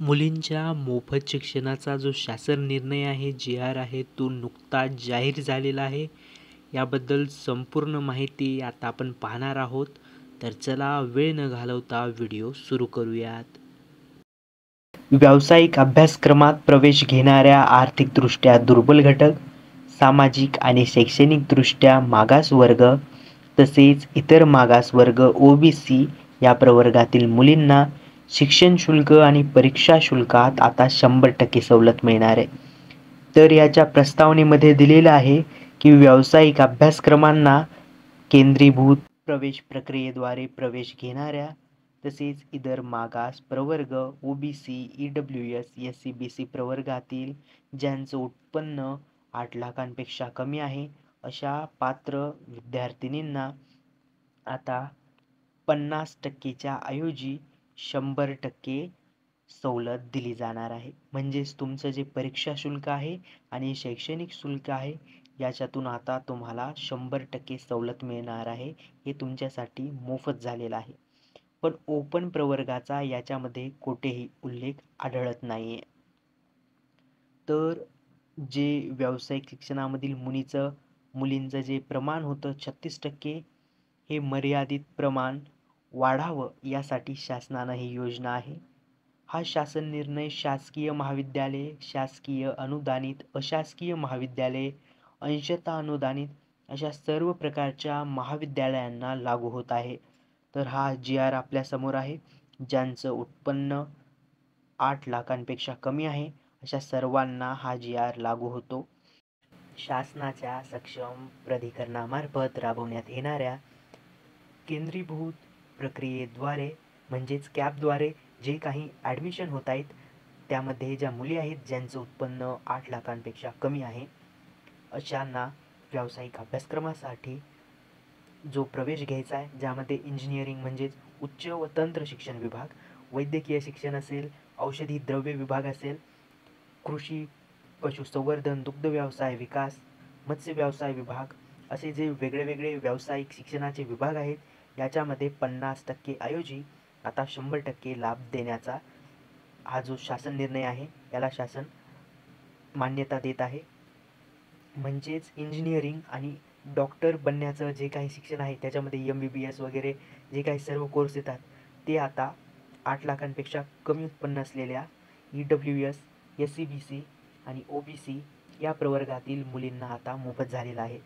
मुलींच्या मोफत शिक्षणाचा जो शासन निर्णय आहे, जी-आर आहे, तो नुकताच जाहीर झालेला आहे. याबद्दल संपूर्ण माहिती आता आपण पाहणार आहोत. तर चला वेळ न घालवता व्हिडिओ सुरू करूयात. व्यावसायिक अभ्यासक्रमात प्रवेश घेणाऱ्या आर्थिकदृष्ट्या दुर्बल घटक, सामाजिक आणि शैक्षणिकदृष्ट्या मागास वर्ग तसेच इतर मागास वर्ग OBC या प्रवर्गातील मुलींना शिक्षण शुल्क आणि परीक्षा शुल्कात आता 100% सवलत मिळणार आहे. तर याच्या प्रस्तावनेमध्ये दिलेलं आहे की व्यावसायिक अभ्यासक्रमांना केंद्रीभूत प्रवेश प्रक्रियेद्वारे प्रवेश घेणाऱ्या तसेच इतर मागास प्रवर्ग OBC, EWS, SC-BC प्रवर्गातील ज्यांचं उत्पन्न 8 लाखांपेक्षा कमी आहे अशा पात्र विद्यार्थिनींना आता 50%च्या ऐवजी 100% सवलत दिली जाणार आहे. म्हणजेच तुमचं जे परीक्षा शुल्क आहे आणि शैक्षणिक शुल्क आहे याच्यातून आता तुम्हाला 100% सवलत मिळणार आहे. हे तुमच्यासाठी मोफत झालेलं आहे. पण ओपन प्रवर्गाचा याच्यामध्ये कुठेही उल्लेख आढळत नाहीये. तर जे व्यावसायिक शिक्षणामधील मुलींचं जे प्रमाण होतं 36%, हे मर्यादित प्रमाण वाढावं यासाठी शासनानं ही योजना आहे. हा शासन निर्णय शासकीय महाविद्यालये, शासकीय अनुदानित, अशासकीय महाविद्यालये, अंशतः अनुदानित अशा सर्व प्रकारच्या महाविद्यालयांना लागू होत आहे. तर हा जी-आर आपल्यासमोर आहे. ज्यांचं उत्पन्न 8 लाखांपेक्षा कमी आहे अशा सर्वांना हा जी-आर लागू होतो. शासनाच्या सक्षम प्राधिकरणामार्फत राबवण्यात येणाऱ्या केंद्रीभूत प्रक्रियेद्वारे म्हणजेच कॅपद्वारे जे काही ॲडमिशन होत आहेत त्यामध्ये ज्या मुली आहेत ज्यांचं उत्पन्न 8 लाखांपेक्षा कमी आहे अशांना व्यावसायिक अभ्यासक्रमासाठी जो प्रवेश घ्यायचा आहे, ज्यामध्ये इंजिनिअरिंग म्हणजेच उच्च व तंत्र शिक्षण विभाग, वैद्यकीय शिक्षण असेल, औषधी द्रव्य विभाग असेल, कृषी, पशुसंवर्धन, दुग्ध व्यवसाय विकास, मत्स्य व्यवसाय विभाग असे जे वेगळे व्यावसायिक शिक्षणाचे विभाग आहेत याच्यामध्ये 50% ऐवजी आता 100% लाभ देण्याचा हा जो शासन निर्णय आहे याला शासन मान्यता देत आहे. म्हणजेच इंजिनिअरिंग आणि डॉक्टर बनण्याचं जे काही शिक्षण आहे त्याच्यामध्ये MBBS वगैरे जे काही सर्व कोर्स येतात ते आता 8 लाखांपेक्षा कमी उत्पन्न असलेल्या EWS, SC-BC आणि OBC या प्रवर्गातील मुलींना आता मोफत झालेला आहे.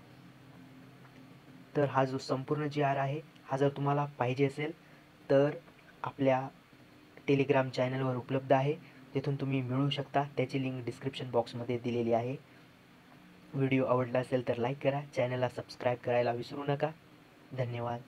तर हा जो संपूर्ण जी-आर आहे हा जर तुम्हाला पाहिजे असेल तर आपल्या टेलिग्राम चॅनलवर उपलब्ध आहे. तिथून तुम्ही मिळवू शकता. त्याची लिंक डिस्क्रिप्शन बॉक्समध्ये दिलेली आहे. व्हिडिओ आवडला असेल तर लाईक करा. चॅनलला सबस्क्राईब करायला विसरू नका. धन्यवाद.